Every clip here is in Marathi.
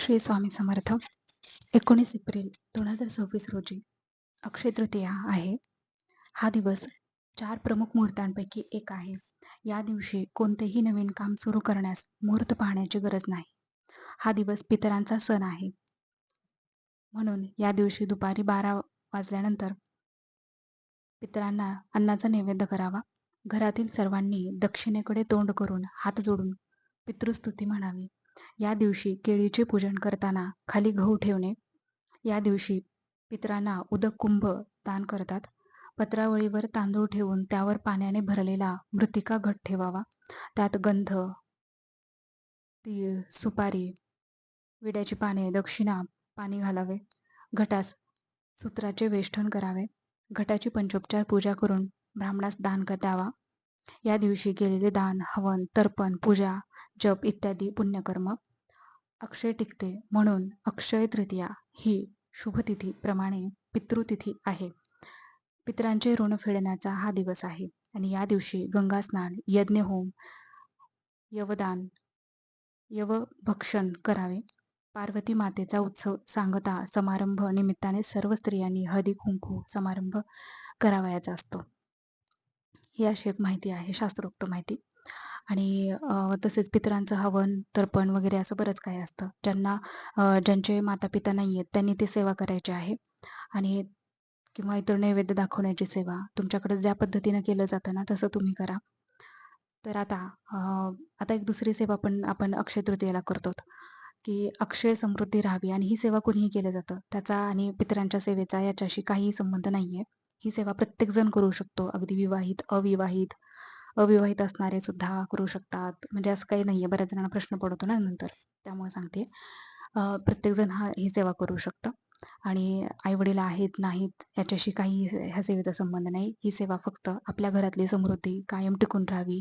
श्री स्वामी समर्थ. 19 एप्रिल 2026 रोजी अक्षय तृतीया आहे. हा दिवस 4 प्रमुख मुहूर्तांपैकी एक आहे. या दिवशी कोणतेही नवीन काम सुरू करण्यास मुहूर्त पाहण्याची गरज नाही. हा दिवस पितरांचा सण आहे. म्हणून या दिवशी दुपारी 12 वाजल्यानंतर पितरांना अन्नाचा नैवेद्य करावा. घरातील सर्वांनी दक्षिणेकडे तोंड करून हात जोडून पितृस्तुती म्हणावी. या दिवशी केळीचे पूजन करताना खाली गहू ठेवणे. या दिवशी पितरांना उदक कुंभ दान करतात. पत्रावळीवर तांदूळ ठेवून त्यावर पाण्याने भरलेला मृत्तिका घट ठेवावा. त्यात गंध, तीळ, सुपारी, विड्याची पाने, दक्षिणा, पाणी घालावे. घटास सूत्राचे वेष्टन करावे. घटाची पंचोपचार पूजा करून ब्राह्मणास दान द्यावा. या दिवशी केलेले दान, हवन, तर्पण, पूजा, जप इत्यादी पुण्यकर्म अक्षय टिकते. म्हणून अक्षय तृतीया ही शुभतिथी प्रमाणे पितृतिथी आहे. पितरांचे ऋण फेडण्याचा हा दिवस आहे आणि या दिवशी गंगास्नान, यज्ञहोम, यवदान, यवभक्षण करावे. पार्वती मातेचा उत्सव सांगता समारंभ निमित्ताने सर्व स्त्रियांनी हळदी कुंकू समारंभ करावयाचा असतो. ही अशी एक माहिती आहे, शास्त्रोक्त माहिती. आणि तसेच पितरांचं हवन, तर्पण वगैरे असं बरंच काही असतं. ज्यांचे माता पिता नाही आहेत त्यांनी ते सेवा करायची आहे. आणि किंवा इतर नैवेद्य दाखवण्याची सेवा तुमच्याकडे ज्या पद्धतीनं केलं जातं ना तसं तुम्ही करा. तर आता एक दुसरी सेवा पण आपण अक्षय तृतीयेला करतो, की अक्षय समृद्धी राहावी. आणि ही सेवा कुणीही केलं जातं. त्याचा आणि पितरांच्या सेवेचा याच्याशी काहीही संबंध नाहीये. ही सेवा प्रत्येक जण करू शकतो. अगदी विवाहित, अविवाहित, अविवाहित असणारे सुद्धा करू शकतात. म्हणजे असं काही नाहीये. बऱ्याच जणांना प्रश्न पडतो ना नंतर, त्यामुळे सांगते. प्रत्येकजण ही सेवा करू शकतं. आणि आईवडील आहेत नाहीत याच्याशी काही ह्या सेवेचा संबंध नाही. ही सेवा फक्त आपल्या घरातली समृद्धी कायम टिकून राहावी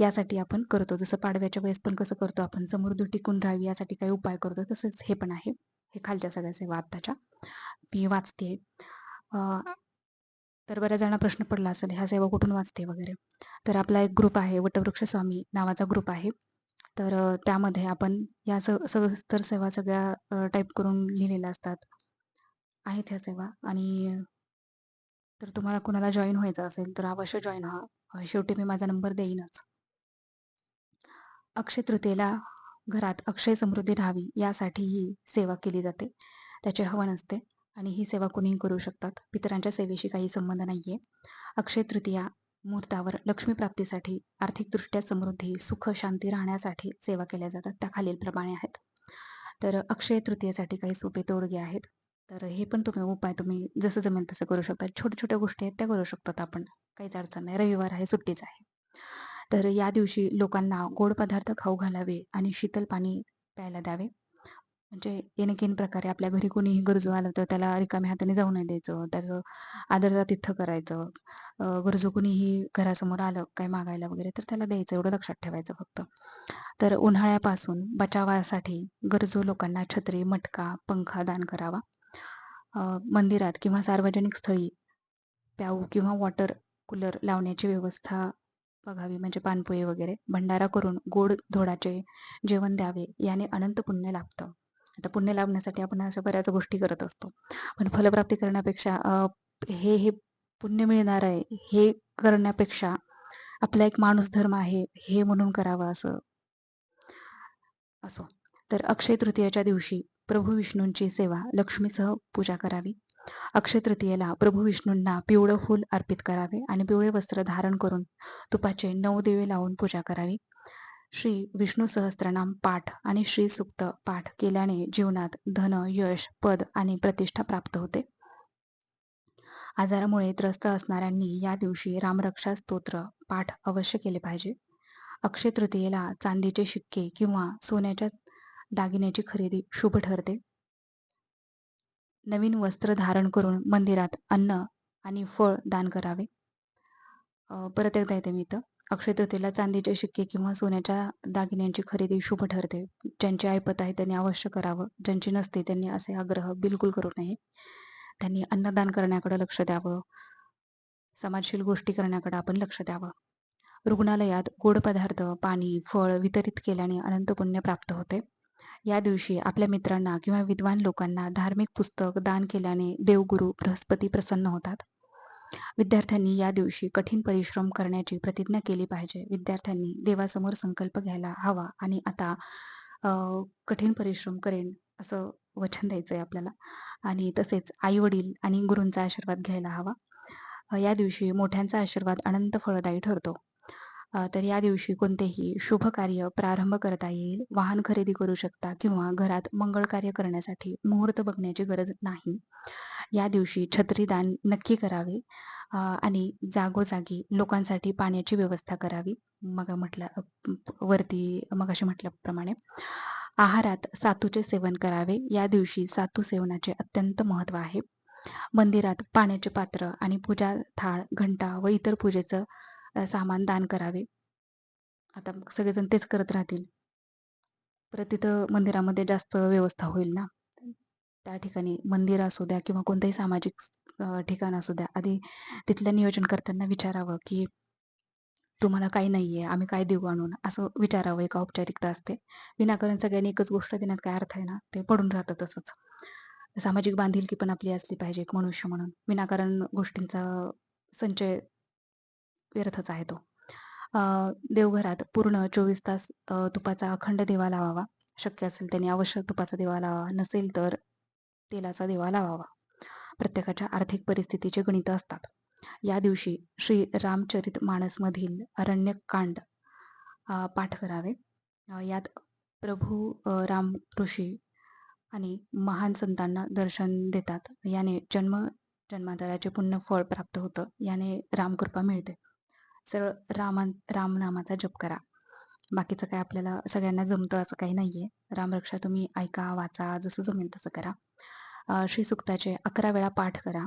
यासाठी आपण करतो. जसं पाडव्याच्या वेळेस पण कसं करतो आपण, समृद्धी टिकून राहावी यासाठी काही उपाय करतो, तसंच हे पण आहे. हे खालच्या सगळ्या सेवा आत्ताच्या मी वाचते. तर बऱ्याच जणांना प्रश्न पडला असेल ह्या सेवा कुठून वाचते वगैरे. तर आपला एक ग्रुप आहे, वटवृक्ष स्वामी नावाचा ग्रुप आहे. तर त्यामध्ये आपण या सविस्तर सेवा सगळ्या टाईप करून लिहिलेल्या असतात, आहेत ह्या सेवा. आणि तर तुम्हाला कुणाला जॉईन व्हायचं असेल तर अवश्य जॉईन व्हा. शेवटी मी माझा नंबर देईनच. अक्षय तृतीयेला घरात अक्षय समृद्धी राहावी यासाठी ही सेवा केली जाते. त्याचे हवन असते आणि ही सेवा कुणीही करू शकतात. पितरांच्या सेवेशी काही संबंध नाहीये. अक्षय तृतीया मुहूर्तावर लक्ष्मी प्राप्तीसाठी, आर्थिकदृष्ट्या समृद्धी, सुख, शांती राहण्यासाठी सेवा केल्या जातात. त्या खालीलप्रमाणे आहेत. तर अक्षय तृतीयेसाठी काही सोपे तोडगे आहेत. तर हे पण उपाय तुम्ही जसं जमेल तसं करू शकता. छोट्या छोट्या गोष्टी आहेत त्या करू शकतात आपण. काहीच अडचण नाही. रविवार आहे, सुट्टीच आहे. तर या दिवशी लोकांना गोड पदार्थ खाऊ घालावे आणि शीतल पाणी प्यायला द्यावे. म्हणजे येणकेन प्रकारे आपल्या घरी कोणीही गरजू आलं तर त्याला रिकाम्या हाताने जाऊ नाही द्यायचं. त्याचं आदरातिथ्य करायचं. गरजू कुणीही घरासमोर आलं काय मागायला वगैरे तर त्याला द्यायचं, एवढं लक्षात ठेवायचं फक्त. तर उन्हाळ्यापासून बचावासाठी गरजू लोकांना छत्री, मटका, पंखा दान करावा. मंदिरात किंवा सार्वजनिक स्थळी प्याऊ किंवा वॉटर कूलर लावण्याची व्यवस्था बघावी. म्हणजे पानपोई वगैरे भंडारा करून गोड धोडाचे जेवण द्यावे. याने अनंत पुण्य लाभतं. आता पुण्य लाभण्यासाठी आपण अशा बऱ्याच गोष्टी करत असतो, पण फलप्राप्ती करण्यापेक्षा हे पुण्य मिळणार आहे हे करण्यापेक्षा आपला एक माणूस धर्म आहे हे म्हणून करावं असो. तर अक्षय तृतीयेच्या दिवशी प्रभू विष्णूंची सेवा लक्ष्मीसह पूजा करावी. अक्षय तृतीयेला प्रभू विष्णूंना पिवळं फूल अर्पित करावे आणि पिवळे वस्त्र धारण करून तुपाचे 9 दिवे लावून पूजा करावी. श्री विष्णू सहस्त्रनाम पाठ आणि श्री सूक्त पाठ केल्याने जीवनात धन, यश, पद आणि प्रतिष्ठा प्राप्त होते. आजारामुळे त्रस्त असणाऱ्यांनी या दिवशी रामरक्षा स्तोत्र पाठ अवश्य केले पाहिजे. अक्षय तृतीयेला चांदीचे शिक्के किंवा सोन्याच्या दागिन्याची खरेदी शुभ ठरते. नवीन वस्त्र धारण करून मंदिरात अन्न आणि फळ दान करावे. परत एकदा येते मी इथं. अक्षय तृतीयेला चांदीचे शिक्के किंवा सोन्याच्या दागिन्यांची खरेदी शुभ ठरते. ज्यांची ऐपत आहे त्यांनी अवश्य करावं. ज्यांची नसते त्यांनी असे आग्रह बिलकुल करू नये. त्यांनी अन्नदान करण्याकडे लक्ष द्यावं. समाजशील गोष्टी करण्याकडे आपण लक्ष द्यावं. रुग्णालयात गोड पदार्थ, पाणी, फळ वितरित केल्याने अनंत पुण्य प्राप्त होते. या दिवशी आपल्या मित्रांना किंवा विद्वान लोकांना धार्मिक पुस्तक दान केल्याने देवगुरु बृहस्पती प्रसन्न होतात. विद्यार्थ्यांनी या दिवशी कठीण परिश्रम करण्याची प्रतिज्ञा केली पाहिजे. विद्यार्थ्यांनी देवासमोर संकल्प घ्यायला हवा आणि आता अ, कठीण परिश्रम करेन असं वचन द्यायचंय आपल्याला आणि तसेच आई-वडील आणि गुरूंचा आशीर्वाद घ्यायला हवा. या दिवशी मोठ्यांचा आशीर्वाद अनंत फळदायी ठरतो. तर या दिवशी कोणतेही शुभ कार्य प्रारंभ करता येईल. वाहन खरेदी करू शकता किंवा घरात मंगळ कार्य करण्यासाठी मुहूर्त बघण्याची गरज नाही. या दिवशी छत्रीदान नक्की करावे आणि जागोजागी लोकांसाठी पाण्याची व्यवस्था करावी. मग म्हटलं वरती मगाशी म्हटल्याप्रमाणे. आहारात सातूचे सेवन करावे. या दिवशी सातू सेवनाचे अत्यंत महत्त्व आहे. मंदिरात पाण्याचे पात्र आणि पूजा थाळ, घंटा व इतर पूजेचं सामान दान करावे. आता मग सगळेजण तेच करत राहतील. परत तिथं मंदिरामध्ये जास्त व्यवस्था होईल ना. त्या ठिकाणी मंदिर असू द्या किंवा कोणतंही सामाजिक ठिकाण असू द्या, आधी तिथलं नियोजन करताना विचारावं, की तुम्हाला काही नाहीये, आम्ही काय देऊ आणून? असं विचारावं, एक औपचारिकता असते. विनाकारण सगळ्यांनी एकच गोष्ट देण्यात काय अर्थ आहे ना? ते पडून राहतं तसंच. सामाजिक बांधिलकी पण आपली असली पाहिजे एक मनुष्य म्हणून. विनाकारण गोष्टींचा संचय व्यर्थच आहे तो. अ, देवघरात पूर्ण 24 तास तुपाचा अखंड दिवा लावावा. शक्य असेल त्याने अवश्य तुपाचा दिवा लावावा. नसेल तर तेलाचा दिवा लावावा. प्रत्येकाच्या आर्थिक परिस्थितीचे गणितं असतात. या दिवशी श्री रामचरितमानसमधील अरण्यकांड पाठ करावे. यात प्रभू राम ऋषी आणि महान संतांना दर्शन देतात. याने जन्मांतराचे पुण्य फळ प्राप्त होतं. याने रामकृपा मिळते. सरळ रामनामाचा जप करा. बाकीचं काय आपल्याला सगळ्यांना जमतं असं काही नाहीये. रामरक्षा तुम्ही ऐका, वाचा, जसं जमेल तसं करा. श्री सुक्ताचे 11 वेळा पाठ करा.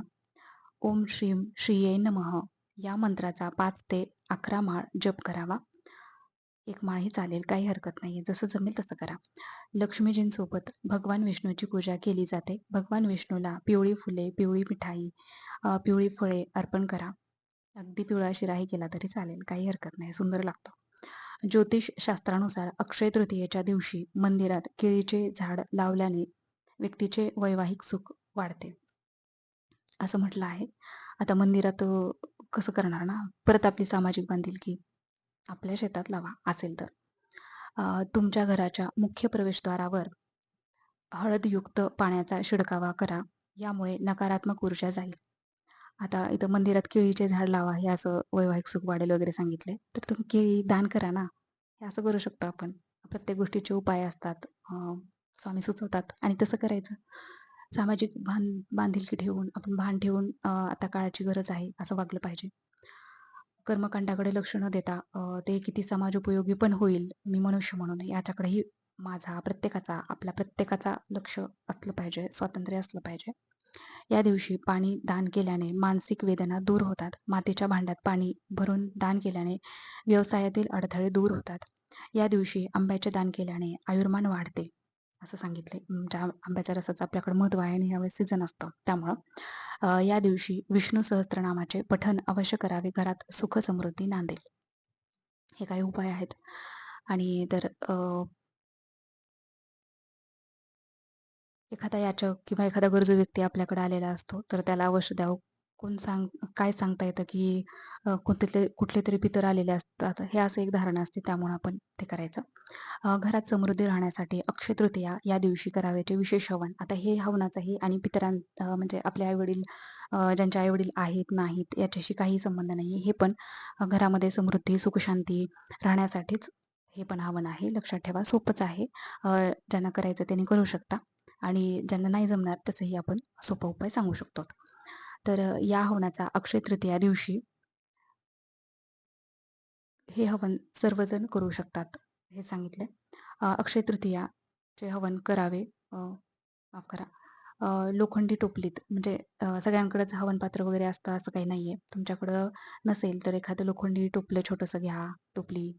ओम श्रीं श्रीये नमः या मंत्राचा 5 ते 11 माळ जप करावा. एक माळही चालेल, काही हरकत नाहीये. जसं जमेल तसं करा. लक्ष्मीजींसोबत भगवान विष्णूची पूजा केली जाते. भगवान विष्णूला पिवळी फुले, पिवळी मिठाई, पिवळी फळे अर्पण करा. अगदी पिवळा शिराही केला तरी चालेल, काही हरकत नाही, सुंदर लागतो. ज्योतिष शास्त्रानुसार अक्षय तृतीयेच्या दिवशी मंदिरात केळीचे झाड लावल्याने व्यक्तीचे वैवाहिक सुख वाढते, असं म्हटलं आहे. आता मंदिरात कसं करणार ना? परत आपली सामाजिक बांधिलकी. आपल्या शेतात लावा असेल तर. तुमच्या घराच्या मुख्य प्रवेशद्वारावर हळदयुक्त पाण्याचा शिडकावा करा. यामुळे नकारात्मक ऊर्जा जाईल. आता इथं मंदिरात केळीचे झाड लावा, हे असं वैवाहिक सुख वाढेल वगैरे सांगितलंय. तर तुम्ही केळी दान करा ना. हे असं करू शकतो आपण. प्रत्येक गोष्टीचे उपाय असतात. स्वामी सुचवतात आणि तसं करायचं. सामाजिक बांधिलकी ठेवून, आपण भान ठेवून आता काळाची गरज आहे असं वागलं पाहिजे. कर्मकांडाकडे लक्ष न देता ते किती समाजोपयोगी पण होईल, मी मनुष्य म्हणून याच्याकडेही आपल्या प्रत्येकाचा लक्ष असलं पाहिजे, स्वातंत्र्य असलं पाहिजे. या दिवशी पाणी दान केल्याने मानसिक वेदना दूर होतात. मातीच्या भांड्यात पाणी भरून दान केल्याने व्यवसायातील अडथळे दूर होतात. या दिवशी आंब्याचे दान केल्याने आयुर्मान वाढते, असं सांगितले. आंब्याच्या रसाचं आपल्याकडे महत्त्व आहे आणि यावेळेस सीझन असतं त्यामुळं. या दिवशी विष्णू सहस्त्रनामाचे पठण अवश्य करावे. घरात सुख समृद्धी नांदेल. हे काही उपाय आहेत. आणि तर एखादा याचक किंवा एखादा गरजू व्यक्ती आपल्याकडे आलेला असतो, तर त्याला अवश्य द्यावं. काय सांगता येतं, की कुठले तरी पितर आलेले असतात. हे असं एक धारणा असते, त्यामुळे आपण ते करायचं. घरात समृद्धी राहण्यासाठी अक्षय तृतीया या दिवशी करावयाचे विशेष हवन. आता हे हवनाचंही आणि म्हणजे आपले आई-वडील ज्यांचे आई-वडील आहेत, नाहीत याच्याशी काही संबंध नाही. हे पण घरामध्ये समृद्धी, सुखशांती राहण्यासाठीच हे पण हवन आहे. लक्षात ठेवा, सोपंच आहे. ज्यांना करायचं त्यांनी करू शकता आणि ज्यांना नाही जमणार त्याचाही आपण सोपा उपाय सांगू शकतो. तर या हवनाचा अक्षय तृतीया दिवशी हे हवन सर्वजण करू शकतात, हे सांगितले. अक्षय तृतीयाचे हवन करावे. माफ करा. लोखंडी टोपलीत म्हणजे सगळ्यांकडेच हवनपात्र वगैरे असतं असं काही नाहीये. तुमच्याकडं नसेल तर एखादं लोखंडी टोपलं छोटंसं घ्या, टोपली,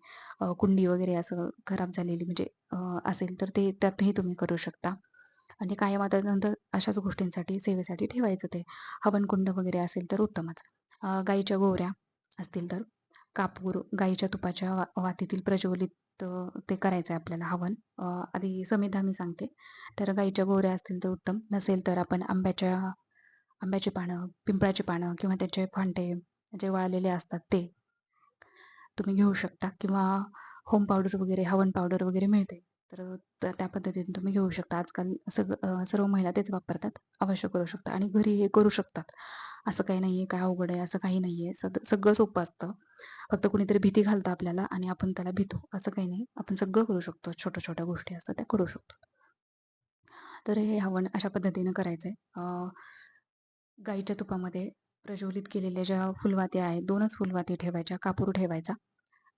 कुंडी वगैरे असं खराब झालेली म्हणजे असेल तर ते त्यातही तुम्ही करू शकता. आणि कायम आता नंतर अशाच गोष्टींसाठी, सेवेसाठी ठेवायचं ते. हवनकुंड वगैरे असेल तर उत्तमच. गाईच्या गोवऱ्या असतील तर, कापूर, गाईच्या तुपाच्या वातीतील प्रज्वलित तर ते करायचं आहे आपल्याला हवन. आधी समिधा मी सांगते. तर गाईच्या गोवऱ्या असतील तर उत्तम, नसेल तर आपण आंब्याची पानं, पिंपळाची पानं किंवा त्याचे फांटे जे वाळलेले असतात ते तुम्ही घेऊ शकता किंवा होम पावडर वगैरे, हवन पावडर वगैरे मिळते. तर त्या पद्धतीने तुम्ही घेऊ शकता. आजकाल सर्व महिला तेच वापरतात. अवश्य करू शकता आणि घरी हे करू शकतात. असं काही नाहीये, काय अवघड आहे असं काही नाहीये. सगळं सोपं असतं. फक्त कुणीतरी भीती घालतं आपल्याला आणि आपण त्याला भीतो, असं काही नाही. आपण सगळं करू शकतो. छोट्या-छोट्या गोष्टी असतात त्या करू शकतो. तर हे हवन अशा पद्धतीनं करायचंय. गाईच्या तुपामध्ये प्रज्वलित केलेल्या ज्या फुलवात्या आहेत, 2च फुलवाती ठेवायच्या, कापूर ठेवायचा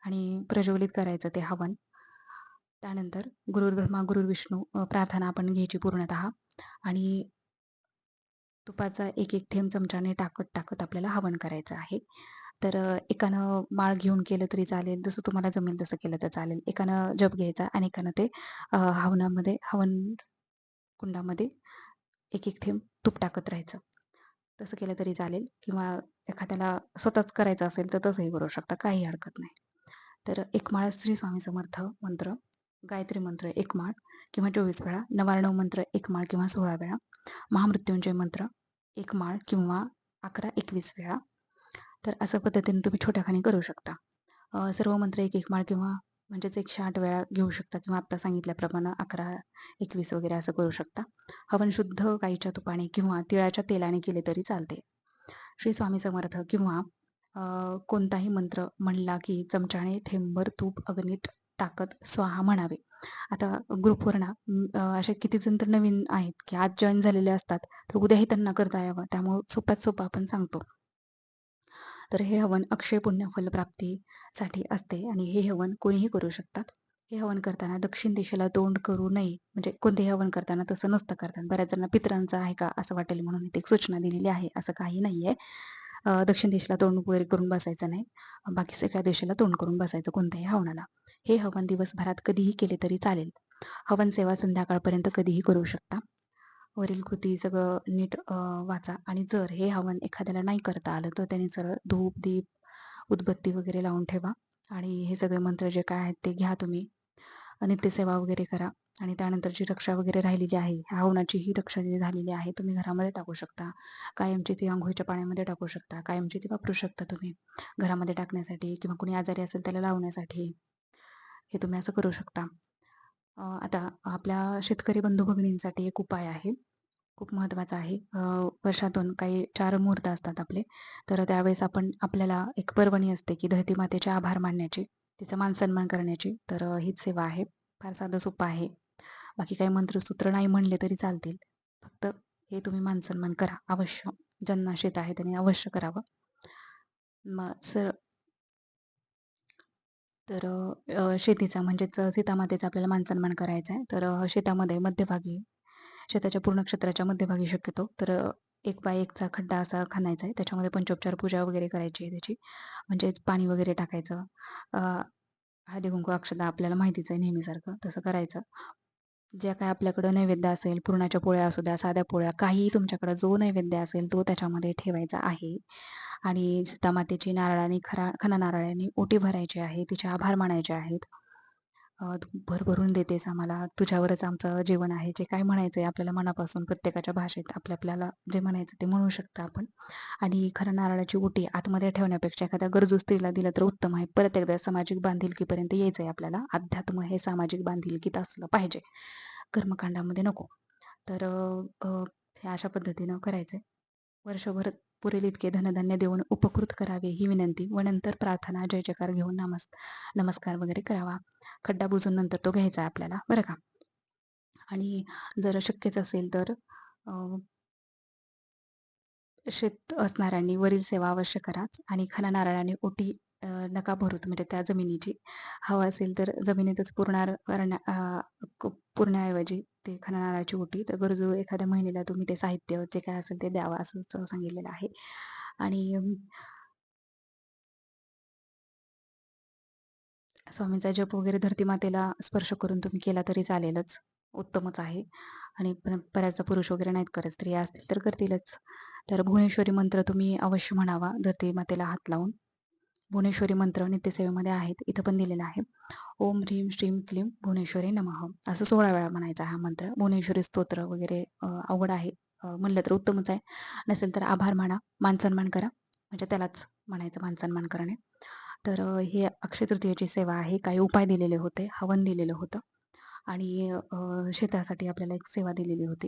आणि प्रज्वलित करायचं ते हवन. त्यानंतर गुरुर्ब्रह्मा गुरुर्विष्णू प्रार्थना आपण घ्यायची पूर्णतः आणि तुपाचा एक-एक थेंब चमच्याने टाकत आपल्याला हवन करायचं आहे. तर एकानं माळ घेऊन केलं तरी चालेल, जसं तुम्हाला जमेल तसं केलं तर चालेल. एकानं जप घ्यायचा आणि एकानं ते हवन कुंडामध्ये एक-एक थेंब तूप टाकत राहायचं. तसं केलं तरी चालेल किंवा एखाद्याला स्वतःच करायचं असेल तर तसंही करू शकता, काही हरकत नाही. तर एक माळ श्री स्वामी समर्थ मंत्र, गायत्री मंत्र 1 माळ किंवा 24 वेळा, नवार्णव मंत्र 1 माळ किंवा 16 वेळा, महामृत्युंजय मंत्र 1 माळ किंवा 11-21 वेळा. तर अशा पद्धतीने तुम्ही छोट्याखानी करू शकता. सर्व मंत्र 1-1 माळ किंवा म्हणजेच 108 वेळा घेऊ शकता किंवा आत्ता सांगितल्याप्रमाणे 11-21 वगैरे असं करू शकता. हवन शुद्ध गाईच्या तुपाने किंवा तिळाच्या तेलाने केले तरी चालते. श्री स्वामी समर्थ किंवा कोणताही मंत्र म्हणला की चमच्याने थेंबभर तूप अग्नीत टाकत स्वाहा म्हणावे. आता ग्रुपवर ना असे किती जण तर नवीन आहेत की आज जॉइन झालेले असतात, तर उद्याही त्यांना करता यावं. त्यामुळं सोप्यात सोपं आपण सांगतो. तर हे हवन अक्षय पुण्य फलप्राप्तीसाठी असते आणि हे हवन कोणीही करू शकतात. हे हवन करताना दक्षिण दिशेला तोंड करू नये. म्हणजे कोणतेही हवन करताना तसं नसतं करताना. बऱ्याच जणांना पितरांचं आहे का असं वाटेल म्हणून इथे एक सूचना दिलेली आहे. असं काही नाहीये. दक्षिण दिशेला तोंड वगैरे करून बसायचं नाही. बाकी सगळ्या दिशेला तोंड करून बसायचं कोणत्याही हवनाला. हे हवन दिवसभरात कधीही केले तरी चालेल. हवन सेवा संध्याकाळपर्यंत कधीही करू शकता. वरील कृती सगळं नीट वाचा आणि जर हे हवन एखाद्याला नाही करता आलं तर त्याने सरळ धूप, दीप, उदबत्ती वगैरे लावून ठेवा आणि हे सगळे मंत्र जे काय आहेत ते घ्या तुम्ही. नित्यसेवा वगैरे करा आणि त्यानंतर जी रक्षा वगैरे राहिलेली आहे, ह्या हवनाची ही रक्षा जी झालेली आहे तुम्ही घरामध्ये टाकू शकता. कायमची ती अंघोळीच्या पाण्यामध्ये टाकू शकता. कायमची ती वापरू शकता तुम्ही घरामध्ये टाकण्यासाठी किंवा कुणी आजारी असेल त्याला लावण्यासाठी. हे तुम्ही असं करू शकता. आता आपल्या शेतकरी बंधू-भगिनींसाठी एक उपाय आहे. खूप महत्त्वाचा आहे. वर्षातून काही 4 मुहूर्त असतात आपले. तर त्यावेळेस आपल्याला एक पर्वणी असते, की धरती मातेचे आभार मानण्याची, तिचा मानसन्मान करण्याची. तर हीच सेवा आहे. फार साधं सोपं आहे. बाकी काही मंत्रसूत्र नाही म्हणले तरी चालतील. फक्त हे तुम्ही मानसन्मान करा अवश्य. ज्यांना शेत आहे त्यांनी अवश्य करावं. मग तर शेतीचा म्हणजेच सीतामातेचा आपल्याला मानसन्मान करायचा आहे. तर शेतामध्ये मध्यभागी शेताच्या पूर्ण क्षेत्राच्या मध्यभागी शक्यतो तर 1 बाय 1चा खड्डा असा खणायचा आहे. त्याच्यामध्ये पंचोपचार पूजा वगैरे करायची आहे त्याची. म्हणजेच पाणी वगैरे टाकायचं. अ, हळदी-कुंकू, अक्षता आपल्याला माहितीच आहे नेहमीसारखं तसं करायचं. ज्या काही आपल्याकडं नैवेद्य असेल, पुरणाच्या पोळ्या असू द्या, साध्या पोळ्या, काहीही तुमच्याकडं जो नैवेद्य असेल तो त्याच्यामध्ये ठेवायचा आहे. आणि सीतामातेची नारळाने खणा नारळाने ओटी भरायची आहे. तिचे आभार मानायचे आहेत. तू भरभरून देतेस आम्हाला, तुझ्यावरच आमचं जीवन आहे. जे काही म्हणायचंय आपल्याला मनापासून प्रत्येकाच्या भाषेत आपल्याला जे म्हणायचं ते म्हणू शकतो आपण. आणि खऱ्या नारळाची ओटी आतमध्ये ठेवण्यापेक्षा एखाद्या गरजू स्त्रीला दिलं तर उत्तम आहे. परत एकदा सामाजिक बांधिलकीपर्यंत यायचंय आपल्याला. अध्यात्म हे सामाजिक बांधिलकीत असलं पाहिजे. कर्मकांडामध्ये नको. तर हे अशा पद्धतीनं करायचंय. वर्षभर पुरेल इतके धनधान्य देऊन उपकृत करावे ही विनंती व नंतर प्रार्थना, जय जयकार घेऊन नमस्कार वगैरे करावा. खड्डा बुजून नंतर तो घ्यायचा आहे आपल्याला, बरं का. आणि जर शक्यच असेल तर शेत असणाऱ्यांनी वरील सेवा अवश्य करा आणि खणा नारळाने ओटी नका भरूत म्हणजे त्या जमिनीची. हवं असेल तर जमिनीतच पुरण्याऐवजी ते खणा नारळाची ओटी तर गरजू एखाद्या महिलेला तुम्ही ते साहित्य जे काय असेल ते द्यावं असं सांगितलेलं आहे. आणि स्वामींचा जप वगैरे धरती मातेला स्पर्श करून तुम्ही केला तरी चालेलच. उत्तमच आहे. आणि बऱ्याचदा पुरुष वगैरे नाहीत करत, स्त्रिया असतील तर करतीलच. तर भुवनेश्वरी मंत्र तुम्ही अवश्य म्हणावा धरती मातेला हात लावून. भुवनेश्वरी मंत्र नित्यसेवेमध्ये आहेत. इथं पण दिलेला आहे. ओम ह्रीं श्रीं क्लीं भुवनेश्वरी नमः असं 16 वेळा म्हणायचा हा मंत्र. भुवनेश्वरी स्तोत्र वगैरे अवघड आहे. म्हणलं तर उत्तमच आहे. नसेल तर आभार माना, मानसन्मान करा. म्हणजे त्यालाच म्हणायचं मानसन्मान करणे. तर हे अक्षय तृतीयेची सेवा आहे. काही उपाय दिलेले होते, हवन दिलेलं होतं आणि शेतासाठी आपल्याला एक सेवा दिलेली होती.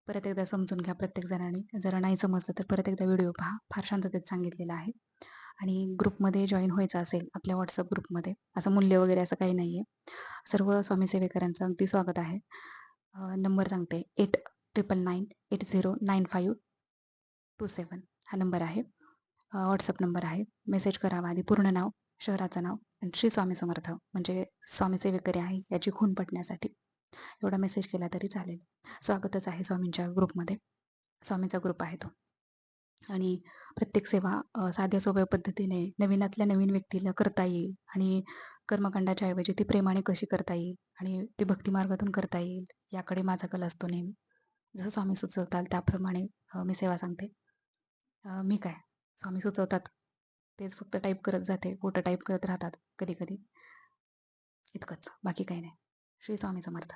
परत एकदा समजून घ्या प्रत्येक जणांनी. जर नाही समजलं तर परत एकदा व्हिडिओ पहा. फार शांततेत सांगितलेलं आहे. आणि ग्रुपमध्ये जॉईन व्हायचं असेल आपल्या WhatsApp ग्रुपमध्ये, असं मूल्य वगैरे असं काही नाहीये. सर्व स्वामी सेवेकरांचं अगदी स्वागत आहे. नंबर सांगते 89809527 हा नंबर आहे. WhatsApp नंबर आहे. मेसेज करावा आधी पूर्ण नाव, शहराचं नाव आणि श्री स्वामी समर्थ म्हणजे स्वामी सेवेकरी आहे याची खूण पटण्यासाठी एवढा मेसेज केला तरी चालेल. स्वागतच आहे स्वामींच्या ग्रुपमध्ये. स्वामींचा ग्रुप आहे तो. आणि प्रत्येक सेवा साध्या सोप्या पद्धतीने नवीनातल्या नवीन व्यक्तीला करता येईल आणि कर्मकांडाच्या ऐवजी ती प्रेमाने कशी करता येईल आणि ती भक्ती मार्गातून करता येईल याकडे माझा कल असतो नेहमी. जसं स्वामी सुचवताल त्याप्रमाणे मी सेवा सांगते. मी काय स्वामी सुचवतात तेच फक्त टाईप करत जाते. फोटो टाईप करत राहतात कधी-कधी. इतकंच. बाकी काही नाही. श्री स्वामी समर्थ.